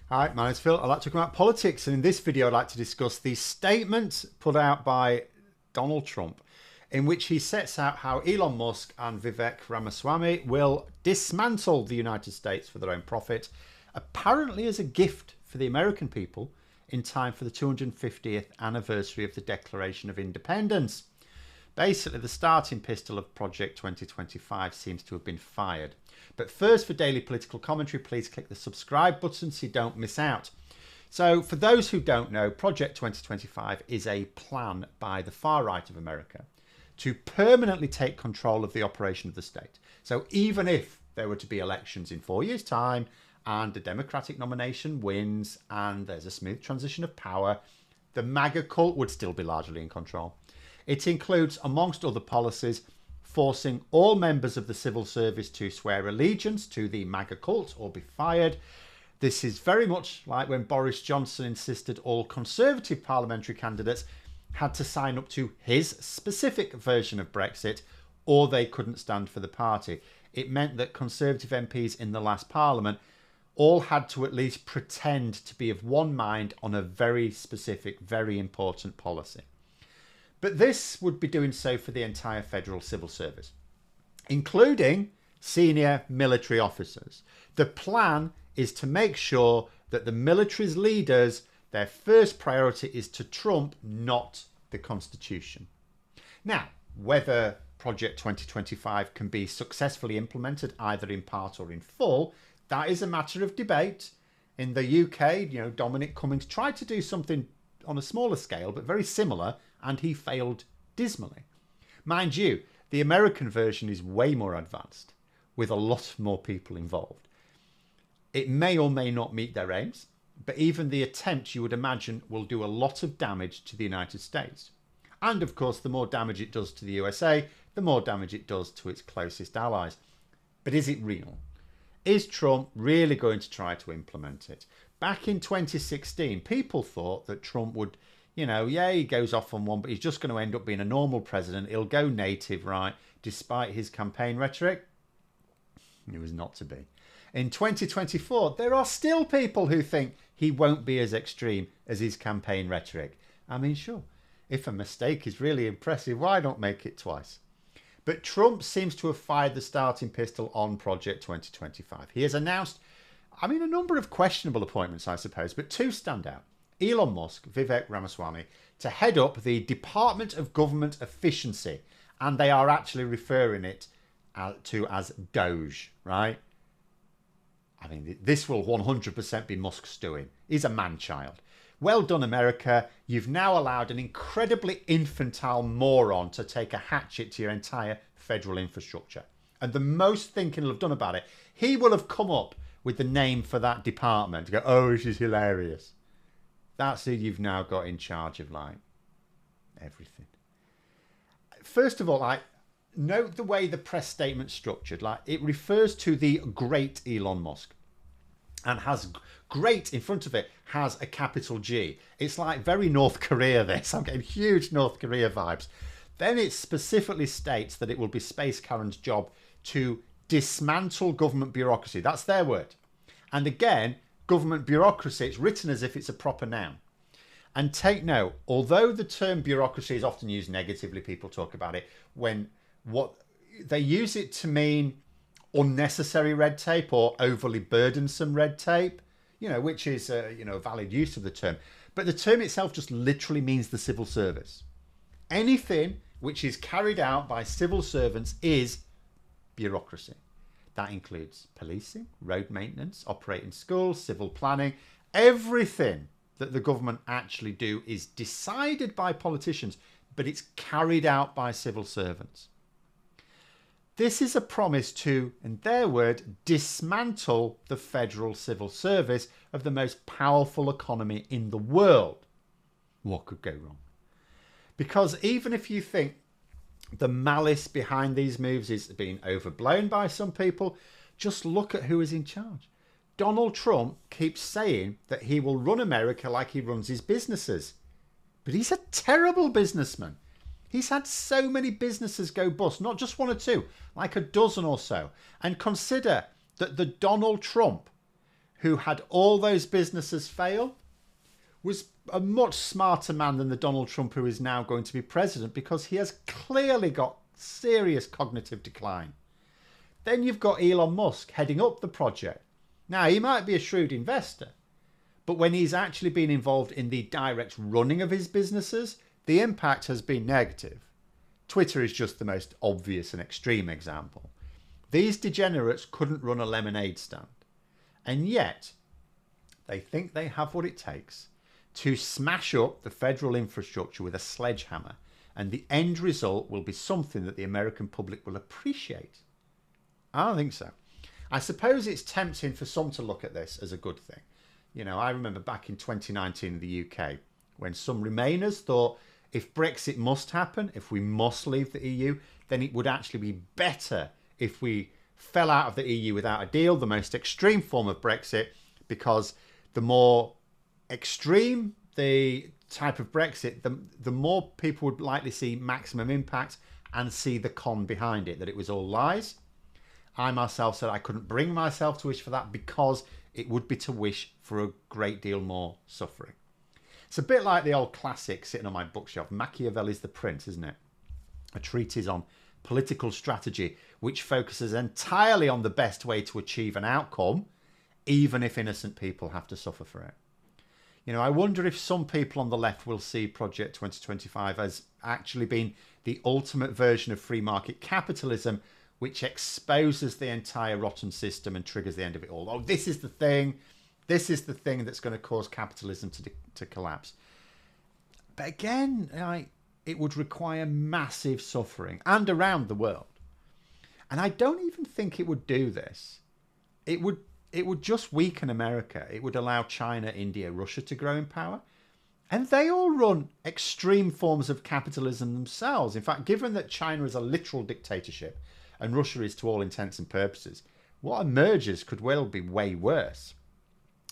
Hi, my name's Phil. I'd like to talk about politics, and in this video I'd like to discuss the statement put out by Donald Trump in which he sets out how Elon Musk and Vivek Ramaswamy will dismantle the United States for their own profit, apparently as a gift for the American people in time for the 250th anniversary of the Declaration of Independence. Basically, the starting pistol of Project 2025 seems to have been fired. But first, for daily political commentary, please click the subscribe button so you don't miss out. So, for those who don't know, Project 2025 is a plan by the far right of America to permanently take control of the operation of the state. So, even if there were to be elections in 4 years' time and a Democratic nomination wins and there's a smooth transition of power, the MAGA cult would still be largely in control. It includes, amongst other policies, forcing all members of the civil service to swear allegiance to the MAGA cult or be fired. This is very much like when Boris Johnson insisted all Conservative parliamentary candidates had to sign up to his specific version of Brexit or they couldn't stand for the party. It meant that Conservative MPs in the last parliament all had to at least pretend to be of one mind on a very specific, very important policy. But this would be doing so for the entire federal civil service, including senior military officers. The plan is to make sure that the military's leaders, their first priority is to trump, not the Constitution. Now, whether Project 2025 can be successfully implemented either in part or in full, that is a matter of debate. In the UK, Dominic Cummings tried to do something on a smaller scale, but very similar, and he failed dismally. Mind you, the American version is way more advanced, with a lot more people involved. It may or may not meet their aims, but even the attempt, you would imagine, will do a lot of damage to the United States. And of course, the more damage it does to the USA, the more damage it does to its closest allies. But is it real? Is Trump really going to try to implement it? Back in 2016, people thought that Trump would, he goes off on one, but he's just going to end up being a normal president. He'll go native, right? Despite his campaign rhetoric, it was not to be. In 2024, there are still people who think he won't be as extreme as his campaign rhetoric. I mean, sure, if a mistake is really impressive, why not make it twice? But Trump seems to have fired the starting pistol on Project 2025. He has announced, a number of questionable appointments, I suppose, but two stand out. Elon Musk, Vivek Ramaswamy, to head up the Department of Government Efficiency. And they are actually referring it to as Doge, right? This will 100% be Musk's doing. He's a man-child. Well done, America. You've now allowed an incredibly infantile moron to take a hatchet to your entire federal infrastructure. And the most thinking he'll have done about it, he will have come up with the name for that department. To go, oh, this is hilarious. That's who you've now got in charge of, everything. First of all, note the way the press statement's structured. It refers to the great Elon Musk. And has great in front of it, has a capital G. It's like very North Korea, this. I'm getting huge North Korea vibes. Then it specifically states that it will be Space Karen's job to dismantle government bureaucracy. That's their word. And again, government bureaucracy, it's written as if it's a proper noun. And take note, although the term bureaucracy is often used negatively, people talk about it, what they use it to mean unnecessary red tape or overly burdensome red tape, which is a valid use of the term. But the term itself just literally means the civil service. Anything which is carried out by civil servants is bureaucracy. That includes policing, road maintenance, operating schools, civil planning. Everything that the government actually do is decided by politicians, but it's carried out by civil servants. This is a promise to, in their word, dismantle the federal civil service of the most powerful economy in the world. What could go wrong? Because even if you think the malice behind these moves is being overblown by some people, just look at who is in charge. Donald Trump keeps saying that he will run America like he runs his businesses. But he's a terrible businessman. He's had so many businesses go bust, not just one or two, like a dozen or so. And consider that the Donald Trump who had all those businesses fail, was a much smarter man than the Donald Trump who is now going to be president, because he has clearly got serious cognitive decline. Then you've got Elon Musk heading up the project. Now, he might be a shrewd investor, but when he's actually been involved in the direct running of his businesses, the impact has been negative. Twitter is just the most obvious and extreme example. These degenerates couldn't run a lemonade stand, and yet they think they have what it takes to smash up the federal infrastructure with a sledgehammer, and the end result will be something that the American public will appreciate. I don't think so. I suppose it's tempting for some to look at this as a good thing. You know, I remember back in 2019 in the UK, when some Remainers thought if Brexit must happen, if we must leave the EU, then it would actually be better if we fell out of the EU without a deal, the most extreme form of Brexit, because the more extreme the type of Brexit, the more people would likely see maximum impact and see the con behind it, that it was all lies. I myself said I couldn't bring myself to wish for that because it would be to wish for a great deal more suffering. It's a bit like the old classic sitting on my bookshelf, Machiavelli's The Prince, isn't it? A treatise on political strategy which focuses entirely on the best way to achieve an outcome, even if innocent people have to suffer for it. You know, I wonder if some people on the left will see Project 2025 as actually being the ultimate version of free market capitalism, which exposes the entire rotten system and triggers the end of it all. Oh, this is the thing. This is the thing that's going to cause capitalism to collapse. But again, it would require massive suffering and around the world. And I don't even think it would do this. It would just weaken America. It would allow China, India, Russia to grow in power. And they all run extreme forms of capitalism themselves. In fact, given that China is a literal dictatorship and Russia is to all intents and purposes, what emerges could well be way worse.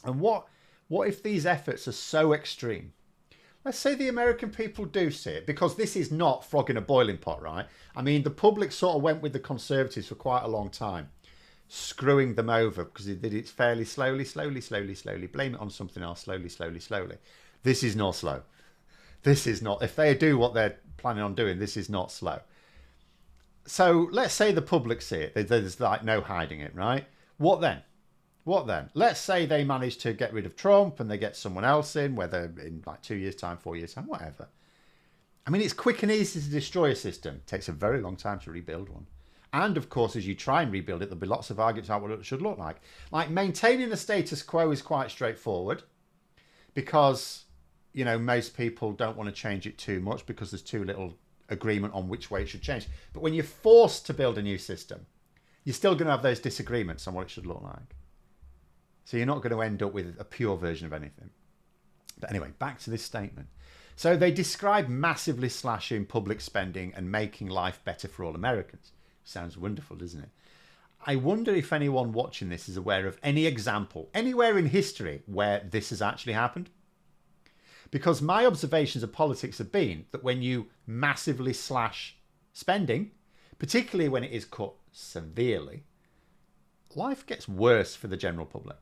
And what if these efforts are so extreme? Let's say the American people do see it, because this is not frog in a boiling pot, right? I mean, the public sort of went with the Conservatives for quite a long time, screwing them over because they did it fairly slowly. Blame it on something else, slowly. This is not slow. This is not. If they do what they're planning on doing, this is not slow. So let's say the public see it. There's like no hiding it, right? What then? Let's say they manage to get rid of Trump and they get someone else in, whether in like 2 years' time, 4 years' time, whatever. I mean, it's quick and easy to destroy a system. It takes a very long time to rebuild one. And of course, as you try and rebuild it, there'll be lots of arguments about what it should look like. Like maintaining the status quo is quite straightforward because, you know, most people don't want to change it too much because there's too little agreement on which way it should change. But when you're forced to build a new system, you're still going to have those disagreements on what it should look like. So you're not going to end up with a pure version of anything. But anyway, back to this statement. So they describe massively slashing public spending and making life better for all Americans. Sounds wonderful, doesn't it? I wonder if anyone watching this is aware of any example anywhere in history where this has actually happened. Because my observations of politics have been that when you massively slash spending, particularly when it is cut severely, life gets worse for the general public.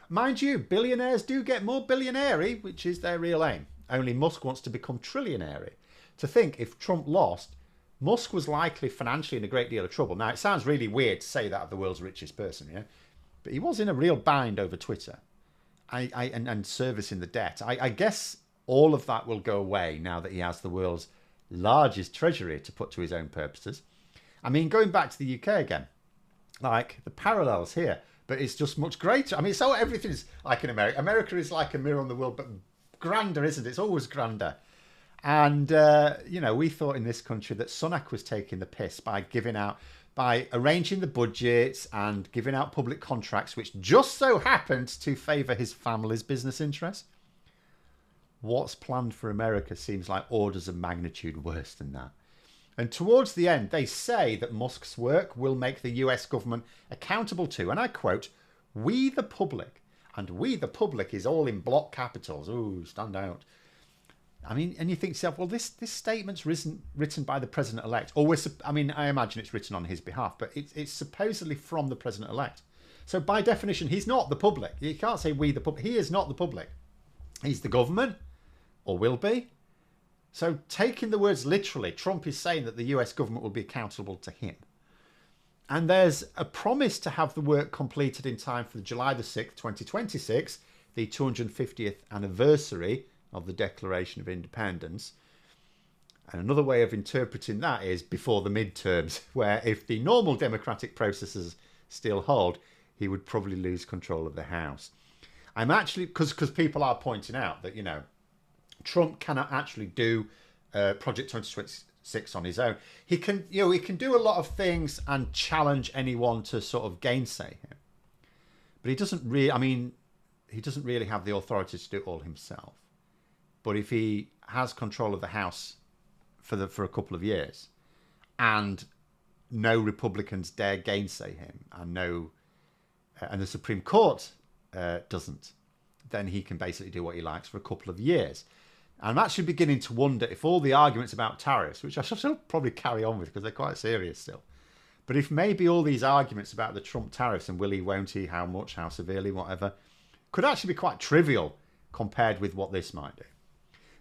Mind you, billionaires do get more billionaire-y, which is their real aim. Only Musk wants to become trillionaire-y. To think if Trump lost, Musk was likely financially in a great deal of trouble. Now, it sounds really weird to say that of the world's richest person, yeah? But he was in a real bind over Twitter and servicing the debt. I guess all of that will go away now that he has the world's largest treasury to put to his own purposes. I mean, going back to the UK again, like the parallels here, but it's just much greater. I mean, so everything's like in America. America is like a mirror on the world, but grander, isn't it? It's always grander. And, you know, we thought in this country that Sunak was taking the piss by arranging the budgets and giving out public contracts, which just so happened to favour his family's business interests. What's planned for America seems like orders of magnitude worse than that. And towards the end, they say that Musk's work will make the US government accountable to, and I quote, "we the public." And we the public is all in block capitals. Ooh, stand out. I mean, and you think to yourself, well, this statement's written by the president-elect. Or I imagine it's written on his behalf, but it's supposedly from the president-elect. So by definition, he's not the public. You can't say we the public. He is not the public. He's the government, or will be. So taking the words literally, Trump is saying that the US government will be accountable to him. And there's a promise to have the work completed in time for July the 6th, 2026, the 250th anniversary of the Declaration of Independence. And another way of interpreting that is before the midterms, where if the normal democratic processes still hold, he would probably lose control of the House. I'm actually, because people are pointing out that, you know, Trump cannot actually do Project 2026 on his own. He can, you know, he can do a lot of things and challenge anyone to sort of gainsay him. But he doesn't really, I mean, he doesn't really have the authority to do it all himself. But if he has control of the House for a couple of years, and no Republicans dare gainsay him, and the Supreme Court doesn't, then he can basically do what he likes for a couple of years. And I'm actually beginning to wonder if all the arguments about tariffs, which I shall still probably carry on with because they're quite serious still, but if maybe all these arguments about the Trump tariffs and will he, won't he, how much, how severely, whatever, could actually be quite trivial compared with what this might do.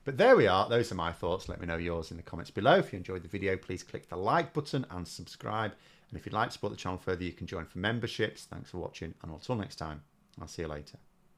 But there we are. Those are my thoughts. Let me know yours in the comments below. If you enjoyed the video, please click the like button and subscribe. And if you'd like to support the channel further, you can join for memberships. Thanks for watching. And until next time, I'll see you later.